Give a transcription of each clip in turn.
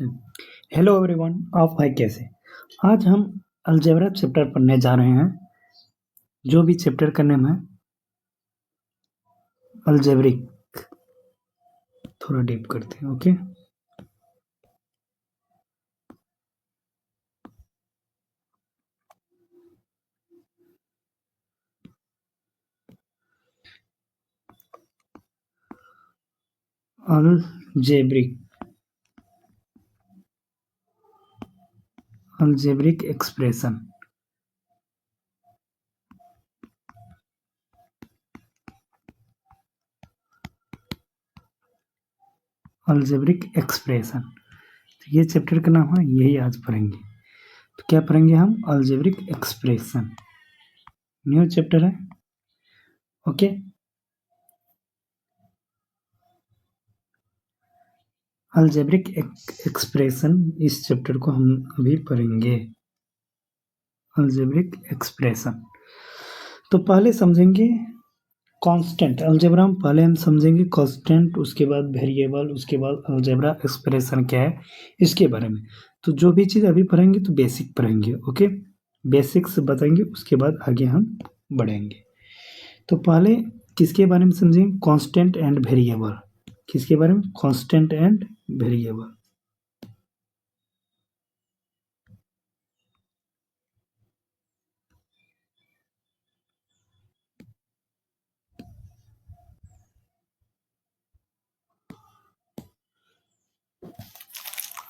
Hello everyone, आप भाई कैसे? आज हम अलजेब्रा चैप्टर पढ़ने जा रहे हैं। जो भी चैप्टर का नेम है अलजेब्रिक। थोड़ा डीप करते हैं, okay. Algebraic algebraic expression. Algebraic expression, तो ये चैप्टर का नाम है, यही आज पढ़ेंगे। तो क्या पढ़ेंगे हम? Algebraic expression. न्यू चैप्टर है, ओके। अलजेब्रिक एक्सप्रेशन, इस चैप्टर को हम अभी पढ़ेंगे। अलजेब्रिक एक्सप्रेशन, तो पहले समझेंगे कांस्टेंट। अलजेब्रा में पहले हम समझेंगे कांस्टेंट, उसके बाद वेरिएबल, उसके बाद अलजेब्रा एक्सप्रेशन क्या है इसके बारे में। तो जो भी चीज़ अभी पढ़ेंगे तो बेसिक पढ़ेंगे, ओके। बेसिक्स बताएंगे, उसके बाद आगे हम बढ़ेंगे। तो पहले किसके बारे में समझेंगे? Constant and variable. किसके बारे में? Constant and variable.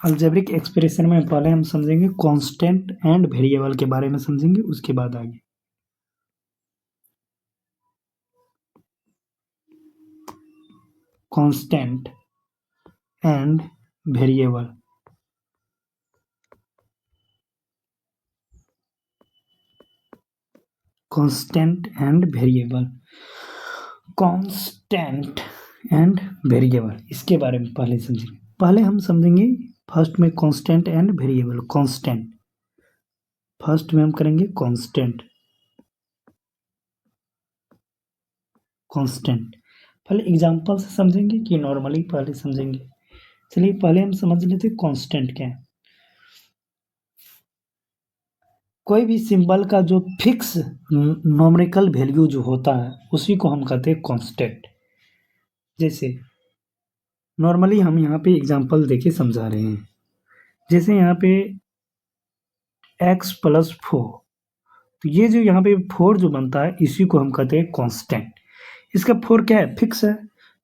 Algebraic expression में पहले हम समझेंगे कांस्टेंट एंड वेरिएबल के बारे में समझेंगे, उसके बाद आगे। Constant and variable. Constant and variable. Constant and variable, इसके बारे में पहले समझेंगे। पहले हम समझेंगे फर्स्ट में constant and variable. Constant, first में हम करेंगे कांस्टेंट। कांस्टेंट पहले एग्जांपल से समझेंगे कि नॉर्मली पहले समझेंगे? चलिए पहले हम समझ लेते हैं कांस्टेंट क्या है। कोई भी सिंबल का जो फिक्स न्यूमेरिकल वैल्यू जो होता है उसी को हम कहते हैं कांस्टेंट। जैसे नॉर्मली हम यहाँ पे एग्जांपल देके समझा रहे हैं। जैसे यहाँ पे x+4, तो ये जो यहाँ पे 4 जो बनता है इसी को हम कहते हैं कांस्टेंट। इसका 4 क्या है? फिक्स है,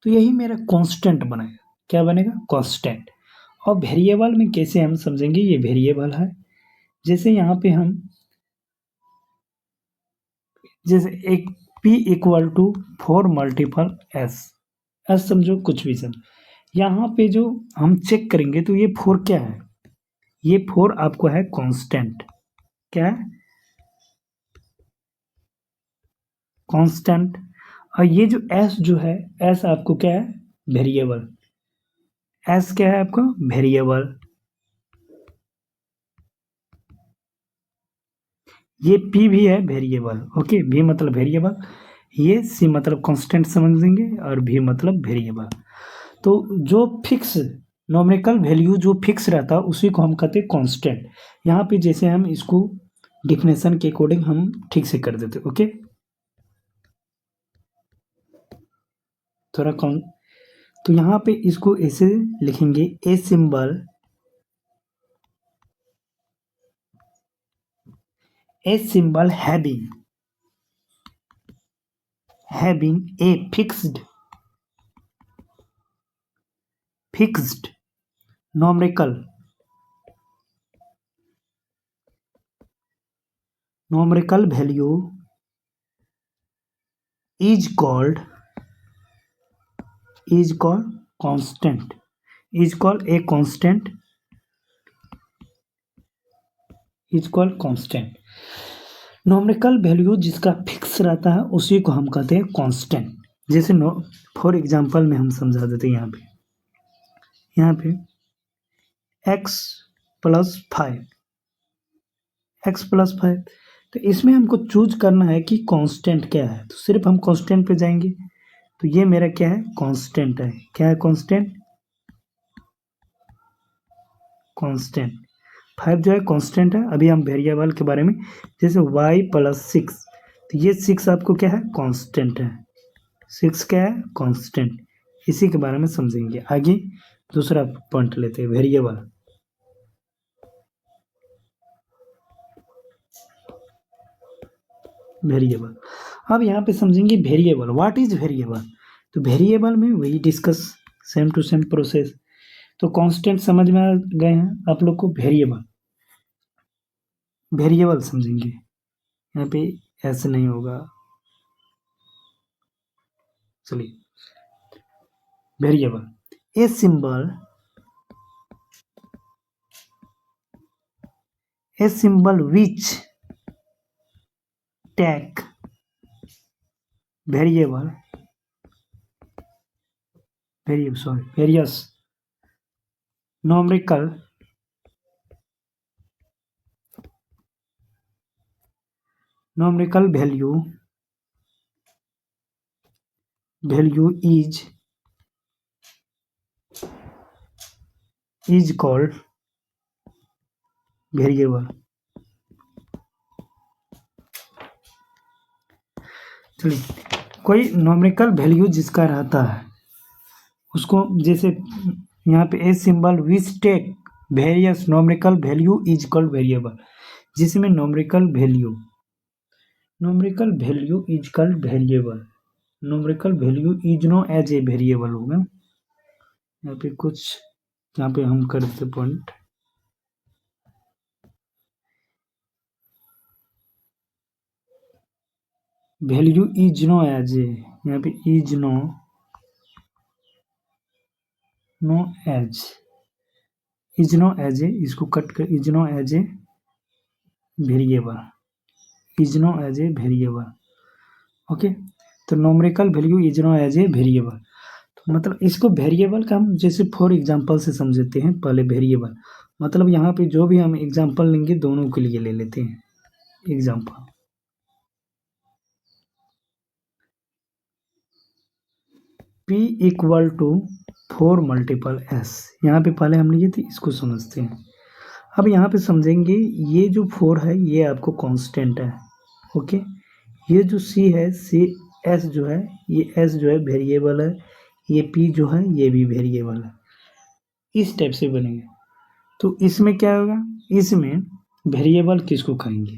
तो यही मेरा कांस्टेंट बनेगा। क्या बनेगा? कांस्टेंट। और वेरिएबल में कैसे हम समझेंगे? ये वेरिएबल है। जैसे यहाँ पे हम जैसे एक p=4 मल्टीपल s, s समझो कुछ भी समझो। यहाँ पे जो हम चेक करेंगे तो ये 4 क्या है? ये 4 आपको है कांस्टेंट। क्या है? कांस्टेंट। और ये जो s जो है, s आपको क्या है? वेरिएबल। s क्या है आपका? वेरिएबल। ये p भी है वेरिएबल, ओके। v मतलब वेरिएबल, ये c मतलब कांस्टेंट समझेंगे, और v मतलब वेरिएबल। तो जो फिक्स न्यूमेरिकल वैल्यू जो फिक्स रहता है उसी को हम कहते हैं कांस्टेंट। यहाँ पे जैसे हम इसको डिफिनेशन के अकॉर्डिंग हम ठीक से कर देते, ओके। थोड़ा कौन, तो यहाँ पे इसको ऐसे लिखेंगे, a symbol, a symbol having a fixed numerical value is called constant, is called a constant, is called constant। Numerical value जिसका फिक्स रहता है उसी को हम कहते हैं कांस्टेंट। जैसे फॉर एग्जांपल में हम समझा देते हैं। यहाँ पे x+5, तो इसमें हमको चूज करना है कि कांस्टेंट क्या है। तो सिर्फ हम कांस्टेंट पे जाएंगे, तो ये मेरा क्या है? कांस्टेंट है। क्या है? कांस्टेंट। कांस्टेंट, 5 जो है कांस्टेंट है। अभी हम वेरिएबल के बारे में, जैसे y + 6, तो ये 6 आपको क्या है, कांस्टेंट है। 6 क्या है, कांस्टेंट। इसी के बारे में समझेंगे आगे। दूसरा पॉइंट लेते हैं, वेरिएबल। वेरिएबल, अब यहाँ पे समझेंगे वेरिएबल, व्हाट इज वेरिएबल। तो वेरिएबल में वही discuss, same to same process. तो कांस्टेंट समझ में आ गए हैं आप लोग को। वेरिएबल, वेरिएबल समझेंगे। यहाँ पे ऐसे नहीं होगा, चलिए। Variable, A symbol which take various numerical value is called variable. चलिए, कोई नॉमिकल वैल्यू जिसका रहता है उसको, जैसे यहाँ पे a symbol which take various numerical value is called variable, जिसमें numerical value is called variable. Numerical value is known as a variable होगा। यहाँ पे कुछ, यहाँ पे हम करते point, value is known as a, यहाँ पे इज नो एज ए, इसको कट कर is known as a variable, okay. तो numerical value is known as a variable, तो मतलब इसको वेरिएबल का हम जैसे फॉर एग्जांपल से समझते हैं। पहले वेरिएबल मतलब यहाँ पे जो भी हम एग्जांपल लेंगे दोनों के लिए ले लेते हैं एग्जांपल। P = 4 × S, यहाँ पे पहले हम लिए थे, इसको समझते हैं। अब यहाँ पे समझेंगे, ये जो 4 है ये आपको कांस्टेंट है, ओके। ये जो C है, S जो है, ये S जो है वेरिएबल है, ये P जो है ये भी वेरिएबल है। इस टाइप से बनेगा। तो इसमें क्या होगा, इसमें वेरिएबल किसको कहेंगे,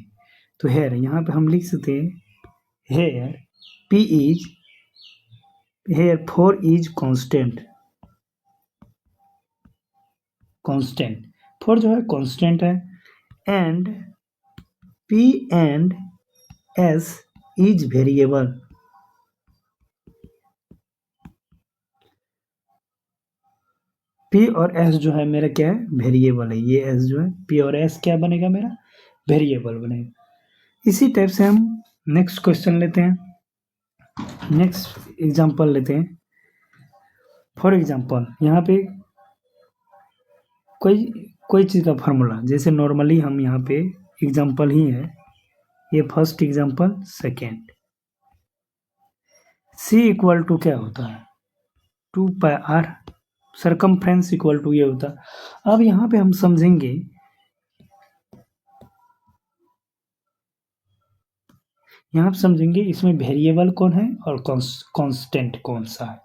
तो हेयर, यहाँ पे हम लिख सकते हैं here P is, here 4 is constant, 4 जो है कांस्टेंट है, and P and S is variable. P और S जो है मेरा क्या है, वेरिएबल है। ये S जो है, P और S क्या बनेगा, मेरा वेरिएबल बनेगा। इसी टाइप से हम नेक्स्ट क्वेश्चन लेते हैं, नेक्स्ट एग्जांपल लेते हैं। फॉर एग्जांपल यहाँ पे कोई चीज़ का फार्मूला, जैसे नॉर्मली हम यहाँ पे एग्जांपल ही है, ये फर्स्ट एग्जांपल, सेकेंड। C = क्या होता है, 2πr, सरकमफ्रेंस इक्वल टू ये होता है। अब यहाँ पे हम समझेंगे, इसमें वेरिएबल कौन है और कांस्टेंट कौन सा है,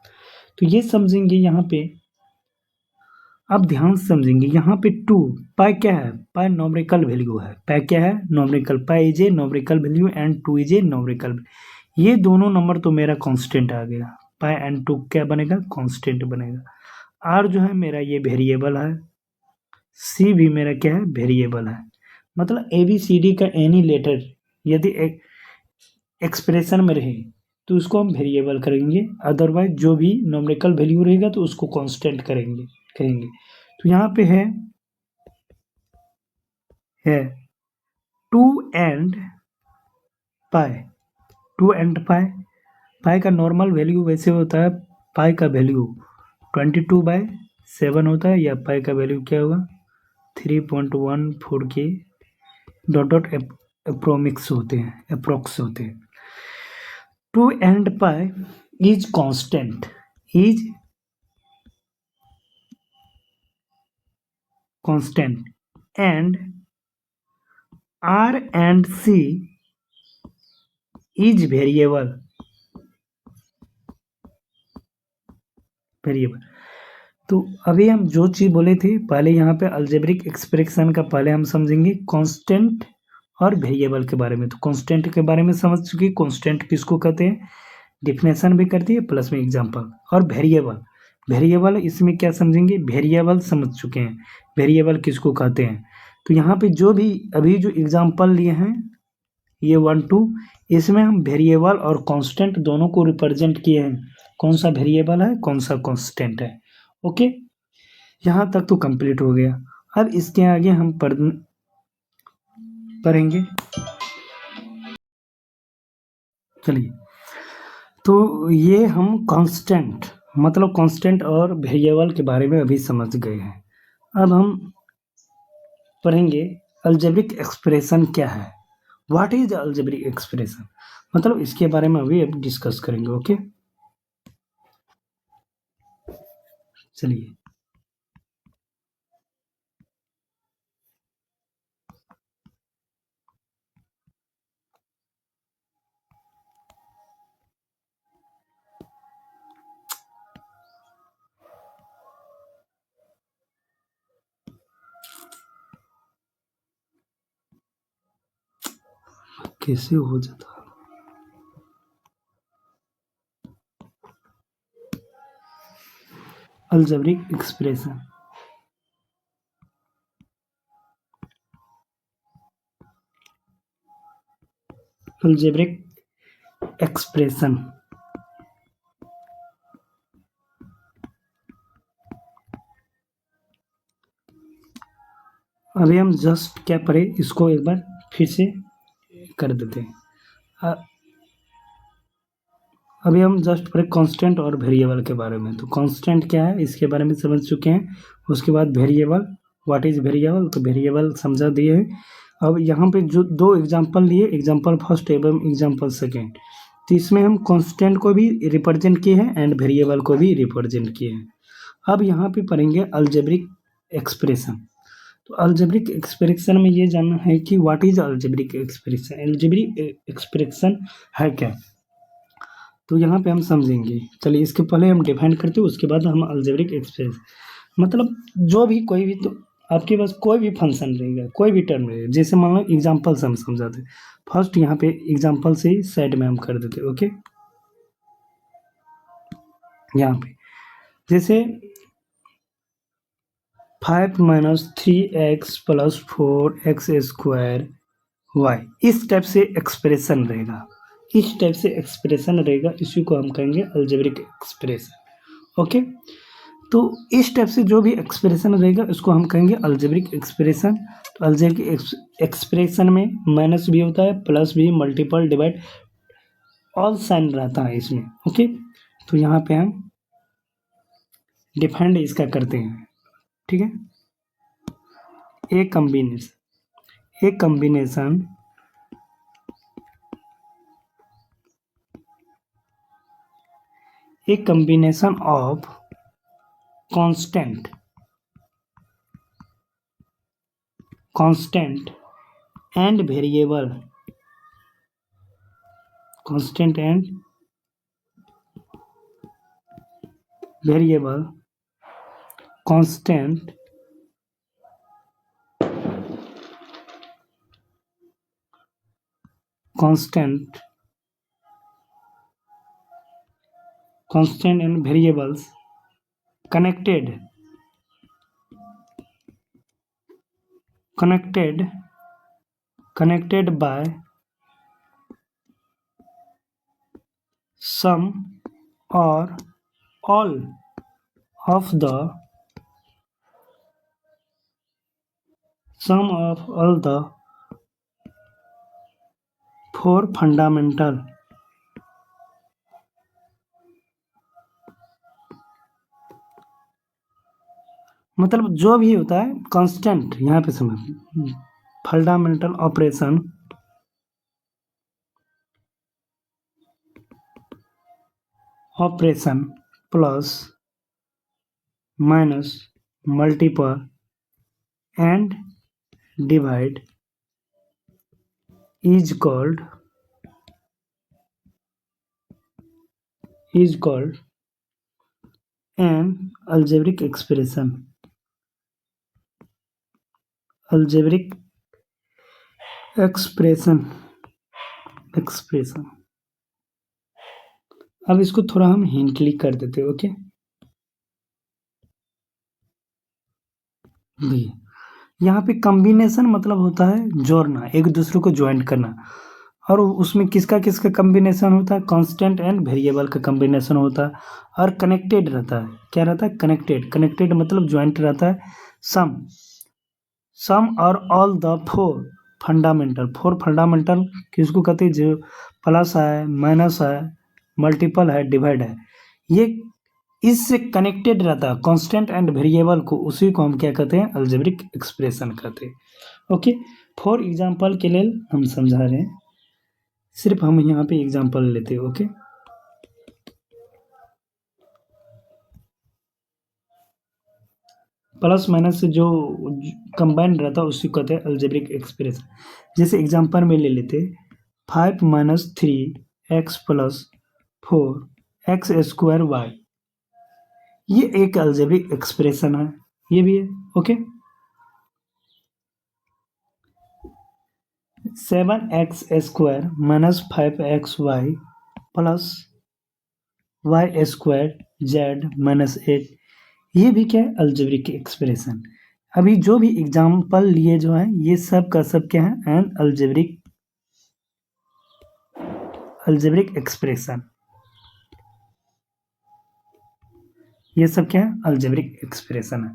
तो ये समझेंगे यहाँ पे। अब ध्यान से समझेंगे, यहाँ पे 2 पाई क्या है, पाई नॉमिकल वैल्यू है, पाई क्या है, numerical, pi is a numerical value and 2 is a numerical. ये दोनों नंबर तो मेरा कांस्टेंट आ गया, पाई एंड 2 क्या बनेगा, कांस्टेंट बनेगा। आर जो है मेरा ये वेरिएबल है, सी भी मेरा क्या है, वेरिएबल है। मतलब ABCD का एनी लेटर यदि एक्सप्रेशन में रहे तो उसको हम वेरिएबल करेंगे, अदरवाइज जो भी नॉमिकल वैल्यू रहेगा तो उसको कांस्टेंट कहेंगे। तो यहाँ पे है 2 एंड पाई, पाई का नॉर्मल वैल्यू वैसे होता है, पाई का वैल्यू 22/7 होता है, या पाई का वैल्यू क्या होगा, 3.14 के डॉट अप्रोक्स होते हैं। 2 and pi is constant, constant and R and C is variable. तो अभी हम जो चीज़ बोले थे पहले यहाँ पे अलजेब्रिक एक्सप्रेशन का पहले हम समझेंगे कांस्टेंट और वेरिएबल के बारे में। तो कांस्टेंट के बारे में समझ चुके, कांस्टेंट किसको कहते हैं, डिफिनेशन भी करती है प्लस में एग्जांपल। और वेरिएबल इसमें क्या समझेंगे, वेरिएबल समझ चुके हैं, वेरिएबल किसको कहते हैं। तो यहाँ पे जो भी अभी जो एग्जांपल लिए हैं ये 1 2, इसमें हम वेरिएबल और कांस्टेंट दोनों को रिप्रेजेंट किए हैं, कौन सा वेरिएबल है कौन सा कांस्टेंट है। ओके, यहाँ तक तो कंप्लीट हो गया। अब इसके आगे हम पढ़ेंगे। चलिए, तो ये हम कांस्टेंट मतलब कांस्टेंट और वेरिएबल के बारे में अभी समझ गए हैं। अब हम पढ़ेंगे अलजेब्रिक एक्सप्रेशन क्या है, व्हाट इज अलजेब्रिक एक्सप्रेशन, मतलब इसके बारे में अभी अब डिस्कस करेंगे। ओके, चलिए। कैसे हो जाता अलजेब्रिक एक्सप्रेशन। अलजेब्रिक एक्सप्रेशन अभी हम जस्ट क्या पढ़े इसको एक बार फिर से कर देते हैं। अभी हम जस्ट पढ़े कांस्टेंट और वेरिएबल के बारे में। तो कांस्टेंट क्या है इसके बारे में समझ चुके हैं। उसके बाद वेरिएबल, व्हाट इज वेरिएबल, तो वेरिएबल समझा दिए है। अब यहाँ पे जो दो एग्जांपल लिए, एग्जांपल फर्स्ट एवं एग्जांपल सेकेंड, तो इसमें हम कांस्टेंट को भी रिप्रेजेंट किए हैं एंड वेरिएबल को भी रिप्रेजेंट किए हैं। अब यहाँ पे पढ़ेंगे अलजेब्रिक एक्सप्रेशन। तो अलजेब्रिक एक्सप्रेशन में ये जानना है कि what is algebraic expression, algebraic expression है क्या। तो यहाँ पे हम समझेंगे। चलिए, इसके पहले हम डिफाइन करते हैं, उसके बाद हम अलजेब्रिक एक्सप्रेशन मतलब जो भी कोई भी, तो आपके पास कोई भी फंक्शन रहेगा, कोई भी टर्म रहेगा, जैसे मान लो एग्जांपल से हम समझाते हैं। फर्स्ट यहाँ पे एग्जांपल से ही साइड में हम कर देते हैं। ओके, यहाँ पे जैसे 5 - 3x + 4x² y, इस टाइप से एक्सप्रेशन रहेगा, इस टाइप से एक्सप्रेशन रहेगा, इसी को हम कहेंगे अलजेब्रिक एक्सप्रेशन। ओके, तो इस टाइप से जो भी एक्सप्रेशन रहेगा इसको हम कहेंगे अलजेब्रिक एक्सप्रेशन। तो अलजेब्रिक एक्सप्रेशन में माइनस भी होता है, प्लस भी, मल्टीपल, डिवाइड, ऑल साइन रहता है इसमें। ओके, तो यहाँ पे हम डिफाइंड इसका करते हैं। ठीक है, ए combination of constant and variable, constant and variable, constant and variables connected by sum or all of the four fundamental, मतलब जो भी होता है कांस्टेंट, यहाँ पे समझ, fundamental operation plus minus multiple and divide is called an algebraic expression. Algebraic expression. अब इसको थोड़ा हम हिंटली कर देते हैं, ओके। यहाँ पे कॉम्बिनेशन मतलब होता है जोड़ना, एक दूसरे को ज्वाइंट करना, और उसमें किसका किसका कॉम्बिनेशन होता है, कांस्टेंट एंड वेरिएबल का कॉम्बिनेशन होता है, और कनेक्टेड रहता है। क्या रहता है, कनेक्टेड मतलब ज्वाइंट रहता है। सम और ऑल द फोर फंडामेंटल किसको कहते हैं, जो प्लस है, माइनस है, मल्टीपल है, डिवाइड है, ये इससे कनेक्टेड रहता है कांस्टेंट एंड वेरिएबल को, उसी को हम क्या कहते हैं, अलजेब्रिक एक्सप्रेशन कहते हैं, ओके। फॉर एग्जांपल के लिए हम समझा रहे हैं, सिर्फ हम यहाँ पे एग्जांपल लेते हैं, ओके। प्लस माइनस से जो कंबाइंड रहता है उसी को कहते हैं अलजेब्रिक एक्सप्रेशन। जैसे एग्जांपल में ले लेते 5 - 3x + 4x² y, ये एक अलजेब्रिक एक्सप्रेशन है, ये भी है, okay. 7x² - 5xy + y² z - 8, ये भी क्या है, अलजेब्रिक एक्सप्रेशन। अभी जो भी एग्जांपल लिए जो है, ये सब का सब क्या है, एन अलजेब्रिक एक्सप्रेशन। ये सब क्या है, अलजेब्रिक एक्सप्रेशन है।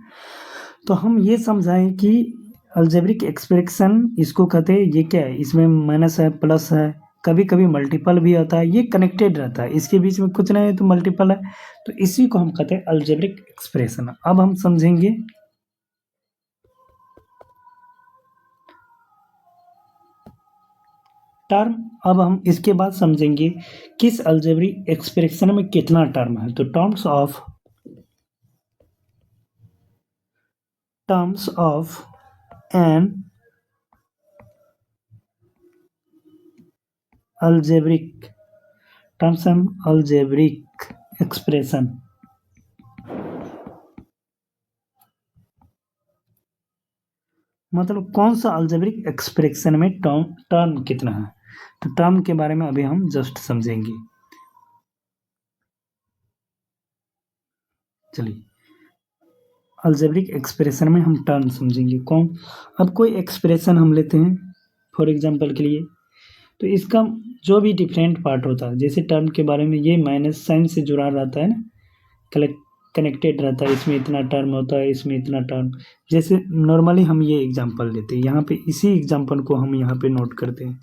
तो हम ये समझाएं कि अलजेब्रिक एक्सप्रेशन इसको कहते हैं, ये क्या है, इसमें माइनस है, प्लस है, कभी कभी मल्टीपल भी होता है, ये कनेक्टेड रहता है, इसके बीच में कुछ नहीं है तो मल्टीपल है, तो इसी को हम कहते हैं अलजेब्रिक एक्सप्रेशन। अब हम समझेंगे टर्म। अब हम इसके बाद समझेंगे किस अलजेब्रिक एक्सप्रेशन में कितना टर्म है। तो terms of N algebraic expression, मतलब कौन सा अलजेब्रिक एक्सप्रेशन में टर्म कितना है। तो टर्म के बारे में अभी हम जस्ट समझेंगे। चलिए, अलजेब्रिक एक्सप्रेशन में हम टर्म समझेंगे कौन। अब कोई एक्सप्रेशन हम लेते हैं फॉर एग्जांपल के लिए, तो इसका जो भी डिफरेंट पार्ट होता है, जैसे टर्म के बारे में, ये माइनस साइन से जुड़ा रहता है ना, कनेक्टेड रहता है, इसमें इतना टर्म होता है, इसमें इतना टर्म। जैसे नॉर्मली हम ये एग्जांपल लेते हैं, यहाँ पे इसी एग्जांपल को हम यहाँ पे नोट करते हैं।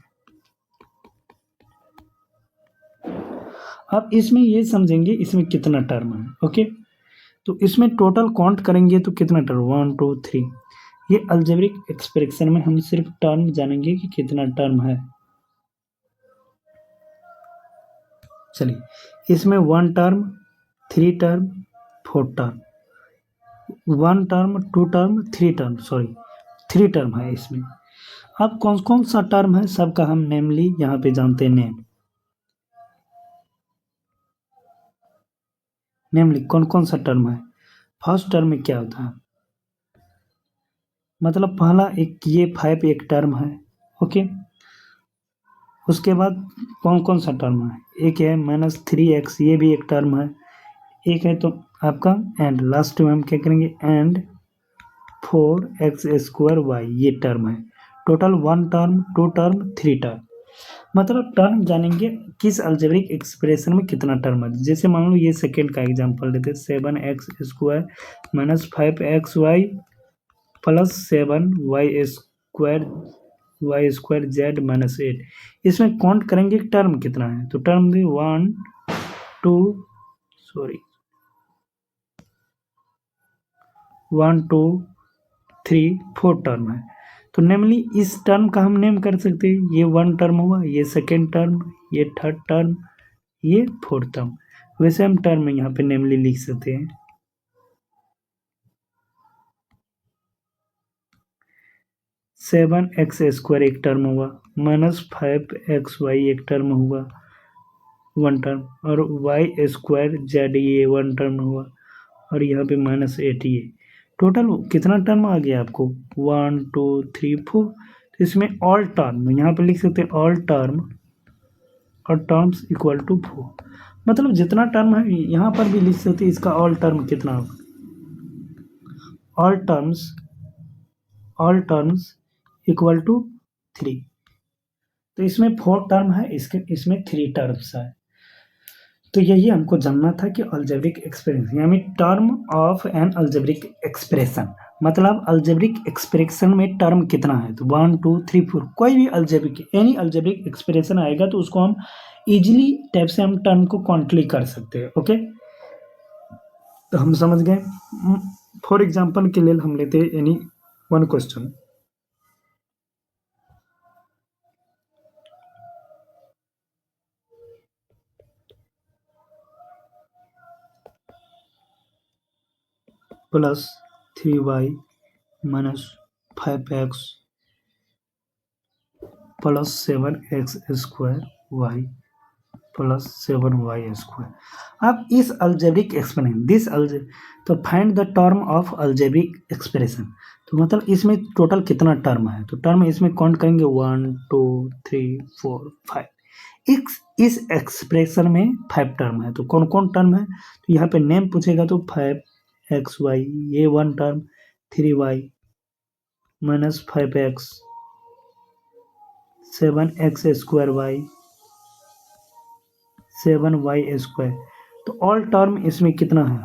अब इसमें ये समझेंगे इसमें कितना टर्म है, ओके। तो इसमें टोटल काउंट करेंगे तो कितना टर्म, 1 2 3। ये अलजेब्रिक एक्सप्रेशन में हम सिर्फ टर्म जानेंगे कि कितना टर्म है। चलिए, इसमें 1 term, 3 term, 4 term, 1 term, 2 term, 3 term, sorry 3 term है इसमें। अब कौन कौन सा टर्म है सबका हम नेमली यहाँ पे जानते हैं, नेमली कौन कौन सा टर्म है। फर्स्ट टर्म में क्या होता है, मतलब पहला एक ये 5 एक टर्म है, ओके। उसके बाद कौन कौन सा टर्म है, एक है -3x, ये भी एक टर्म है, एक है तो आपका एंड, लास्ट में हम क्या करेंगे, एंड 4x² y, ये टर्म है। टोटल 1 टर्म, 2 टर्म, 3 टर्म, मतलब टर्म जानेंगे किस अलजेब्रिक एक्सप्रेशन में कितना टर्म है। जैसे मान लो ये सेकेंड का एग्जांपल लेते हैं, 7x² - 5xy + 7y² z - 8, इसमें काउंट करेंगे टर्म कितना है। तो टर्म 1 2 3 4 टर्म है। तो नेमली इस टर्म का हम नेम कर सकते हैं, ये 1 टर्म हुआ, ये सेकेंड टर्म, ये थर्ड टर्म, ये फोर्थ टर्म। वैसे हम टर्म यहाँ पे नेमली लिख सकते हैं। 7x² एक टर्म हुआ, -5xy एक टर्म हुआ, वन टर्म, और y² ये वन टर्म हुआ, और यहाँ पे -8 ये टोटल कितना टर्म आ गया आपको 1 2 3 4। तो इसमें ऑल टर्म यहाँ पे लिख सकते हैं ऑल टर्म और टर्म्स इक्वल टू 4, मतलब जितना टर्म है यहाँ पर भी लिख सकते हैं इसका ऑल टर्म कितना होगा, ऑल टर्म्स इक्वल टू 3। तो इसमें 4 टर्म है, इसमें 3 टर्म्स है। तो यही हमको जानना था कि अलजेब्रिक एक्सप्रेशन यानी term of N algebraic expression, मतलब अलजेब्रिक एक्सप्रेशन में टर्म कितना है। तो 1 2 3 4 कोई भी अलजेब्रिक एनी अलजेब्रिक एक्सप्रेशन आएगा तो उसको हम इजीली टाइप से हम टर्म को क्वांटिटी कर सकते हैं। ओके, तो हम समझ गए। फॉर एग्जांपल के लिए हम लेते हैं any one question, +3y -5x +7x² y +7y²। अब इस अलजेब्रिक एक्सप्रेशन तो find the term of algebraic expression, तो मतलब इसमें टोटल कितना टर्म है। तो टर्म इसमें काउंट करेंगे 1 2 3 4 5। इस एक्सप्रेशन में 5 टर्म है। तो कौन कौन टर्म है, तो यहाँ पे नेम पूछेगा तो 5xy ये one term, 3y -5x 7x² 7y²। तो ऑल टर्म इसमें कितना है,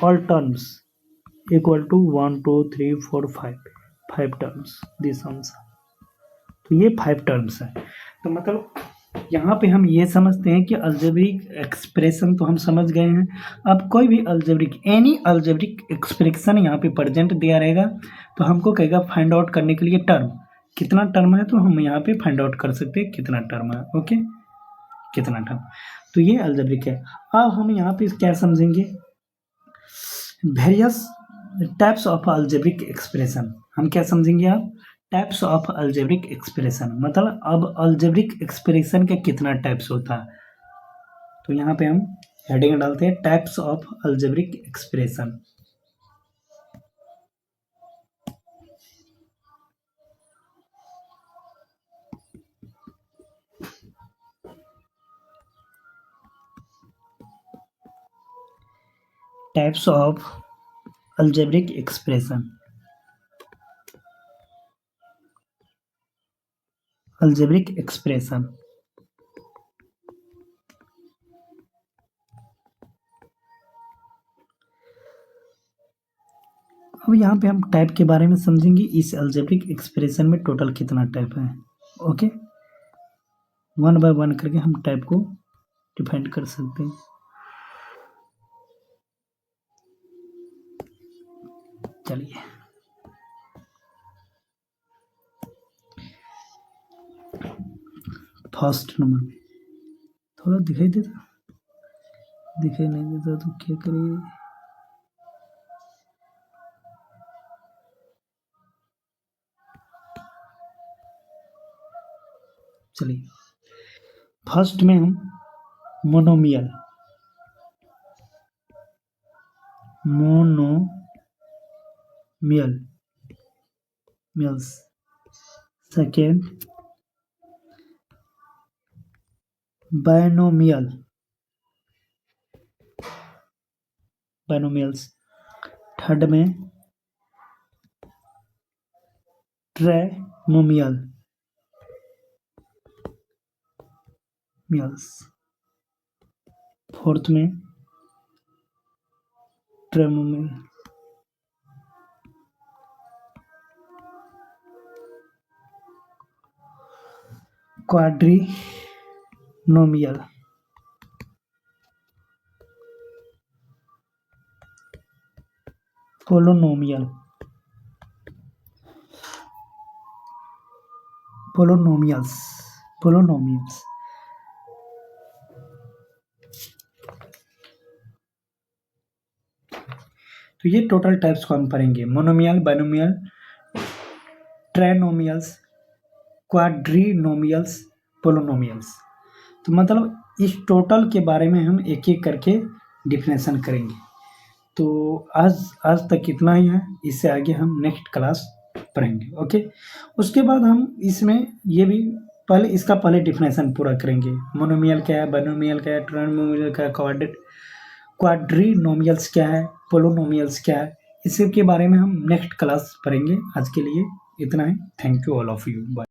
all terms equal to 1 2 3 4 5 terms this answer. तो ये 5 टर्म्स है। तो मतलब यहाँ पे हम ये समझते हैं कि अलजेब्रिक एक्सप्रेशन तो हम समझ गए हैं। अब कोई भी अलजेब्रिक एनी अलजेब्रिक एक्सप्रेशन यहाँ पे प्रेजेंट दिया रहेगा तो हमको कहेगा फाइंड आउट करने के लिए टर्म कितना टर्म है, तो हम यहाँ पे फाइंड आउट कर सकते हैं कितना टर्म है। ओके, कितना टर्म, तो ये अलजेब्रिक है। अब हम यहाँ पे क्या समझेंगे, various types of algebraic expression. हम क्या समझेंगे आप, टाइप्स ऑफ अलजेब्रिक एक्सप्रेशन, मतलब अब अलजेब्रिक एक्सप्रेशन के कितना टाइप्स होता है। तो यहाँ पे हम हेडिंग डालते हैं types of algebraic expression. Types of algebraic expression, algebraic expression. अब यहाँ पे हम टाइप के बारे में समझेंगे, इस अलजेब्रिक एक्सप्रेशन में टोटल कितना टाइप है। ओके, वन बाय वन करके हम टाइप को डिफाइन कर सकते हैं। चलिए, फर्स्ट नंबर में थोड़ा दिखाई देता, दिखाई नहीं देता तो क्या करिए, चलिए फर्स्ट में हम मोनोमियल मिल्स, सेकेंड बायनोमियल्स, थर्ड में ट्राइनोमियल्स, फोर्थ में ट्राइनोमियल, क्वाड्रिनोमियल, पोलोनोमियल, पोलोनोमियल्स। तो ये टोटल टाइप्स को हम पढ़ेंगे, मोनोमियल, बाइनोमियल, ट्राइनोमियल्स, क्वाड्रीनोमियल्स, पोलिनोमियल्स। तो मतलब इस टोटल के बारे में हम एक-एक करके डेफिनेशन करेंगे। तो आज तक इतना ही है, इससे आगे हम नेक्स्ट क्लास पढ़ेंगे, ओके। उसके बाद हम इसमें ये भी पहले डेफिनेशन पूरा करेंगे। मोनोमियल क्या है, बाइनोमियल क्या है, ट्राइनोमियल क्या है, क्वाड्रीनोमियल्स क्या है, पोलिनोमियल्स क्या है, इसी के बारे में हम नेक्स्ट क्लास पढ़ेंगे। आज के लिए इतना ही। Thank you all of you, bye.